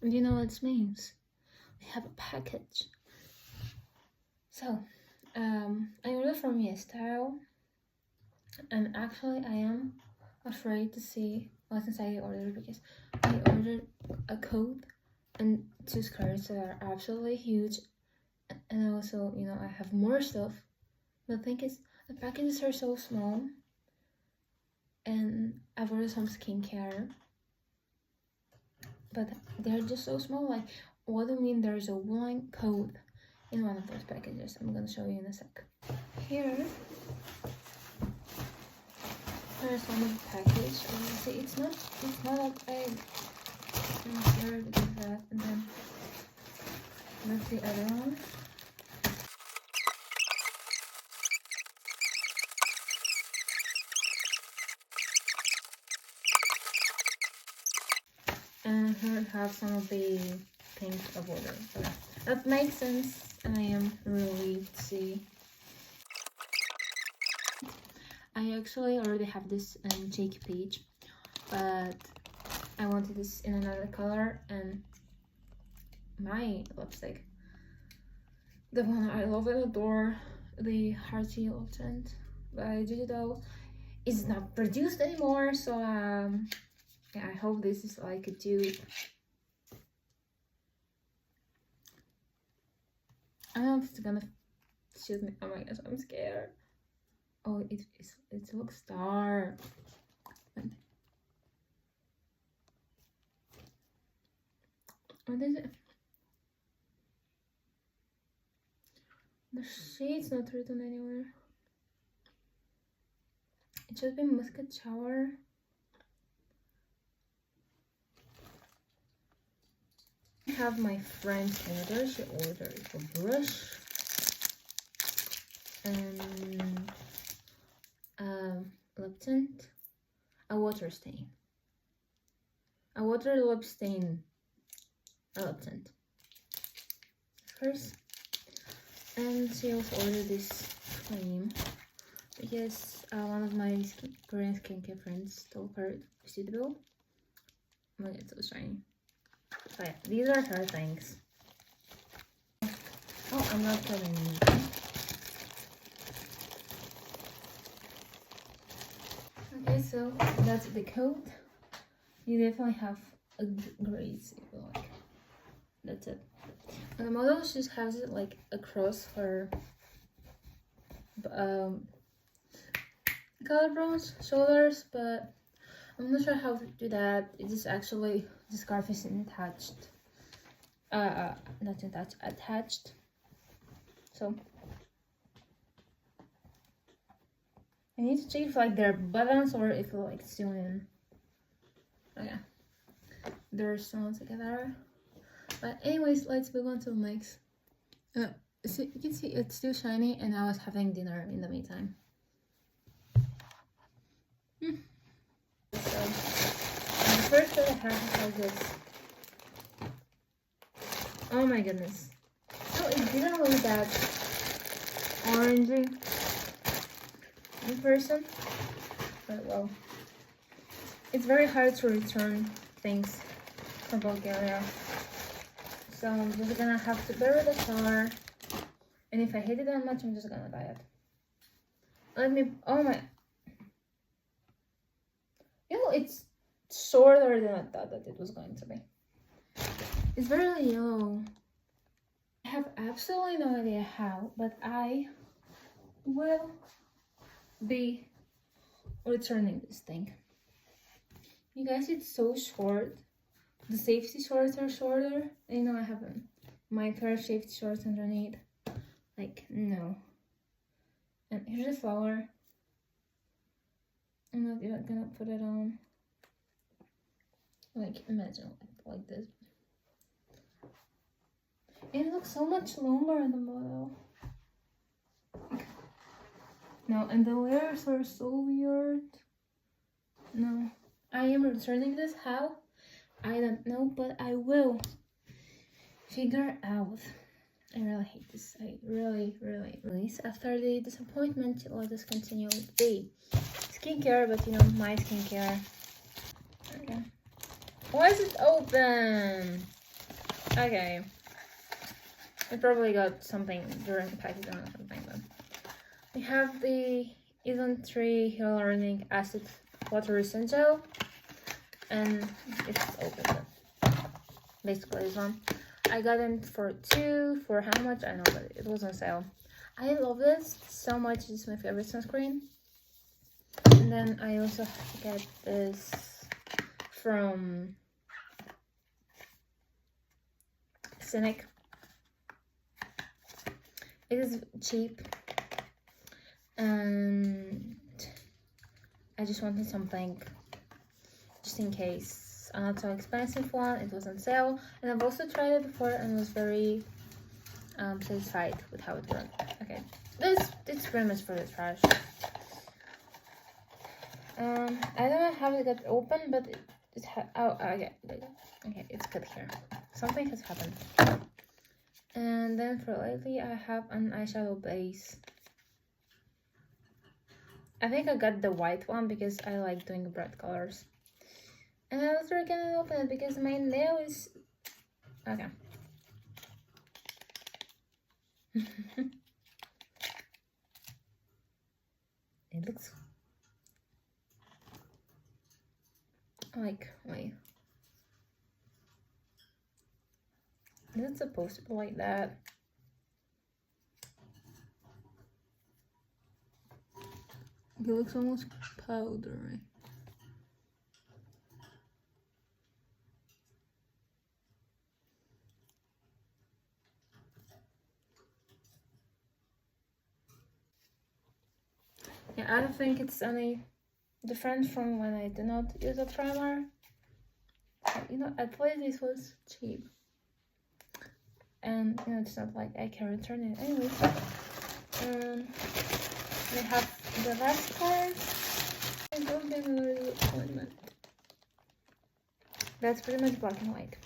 And you know what it means? We have a package. So, I ordered from YesStyle, and actually I am afraid to see what's inside the order because I ordered a coat and 2 skirts that are absolutely huge, and also, you know, I have more stuff. The thing is, the packages are so small, and I've ordered some skincare, but they're just so small. Like, what do you mean there's a woolen coat in one of those packages? I'm gonna show you in a sec. Here's some of the package. See, it's not that big. And here we get that, and then that's the other one. And here we have some of the things of order. So that makes sense, and I am relieved to see. I actually already have this cheeky peach, but I wanted this in another color, and my lipstick, the one I love and adore, the Hearty Love Tint by Digital, is not produced anymore, so yeah, I hope this is like a dupe. I don't know if it's gonna shoot me. Oh my gosh, I'm scared. Oh, it looks dark. What is it? The shade's not written anywhere. It should be Muscat Shower. I have my friend's order. She ordered a brush and lip tint, a water stain, a water lip stain, a lip tint first. And she also ordered this cream because one of my Korean skincare friends told her it was suitable. Oh my god, it's so shiny. So yeah, these are her things. Oh, I'm not telling you. Okay, so that's the coat. You definitely have a great look. That's it. And the model just has it like across her collarbones, shoulders, but I'm not sure how to do that. It is actually, the scarf is attached. Not attached, attached. So I need to check if like they're buttons or if like it's still in. Oh yeah, they're sewn together. But anyways, let's move on to the next. So you can see it's still shiny, and I was having dinner in the meantime. So the first that I have is like this. Oh my goodness. No, it didn't look that orangey in person. But well, it's very hard to return things from Bulgaria. So I'm just gonna have to bury the car. And if I hate it that much, I'm just gonna buy it. Let me, oh my. You know, it's shorter than I thought that it was going to be. It's very yellow. I have absolutely no idea how, but I will be returning this thing. You guys, it's so short. The safety shorts are shorter. You know, I have my pair of safety shorts underneath. Like, no. And here's the flower. I'm not even gonna put it on. Like, imagine like this. It looks so much longer in the model. No, and the layers are so weird. No, I am returning this. How? I don't know, but I will figure out. I really hate this. I really. After the disappointment, let us continue with the skincare, but you know, my skincare. Okay. Why is it open? Okay. I probably got something during the packaging or something, but we have the Eden 3 Hyaluronic Acid Water Essential, and it's open. Basically, this one. I got them for 2 for how much? I know, but it was on sale. I love this so much. It's my favorite sunscreen. And then I also get this from Cynic. It is cheap, and I just wanted something just in case. A not so expensive one. It was on sale, and I've also tried it before and was very satisfied with how it worked. Okay, it's pretty much for the trash. I don't know how it got open, but it had, oh, okay, it's good here. Something has happened. And then for lately, I have an eyeshadow base. I think I got the white one because I like doing bright colors. And I was gonna open it because my nail is, okay. It looks like, wait, is it supposed to be like that? It looks almost powdery. Yeah, I don't think it's any different from when I do not use a primer. You know, at least this was cheap. And, you know, it's not like I can return it anyway. We have the last part. I don't get another disappointment. That's pretty much black and white.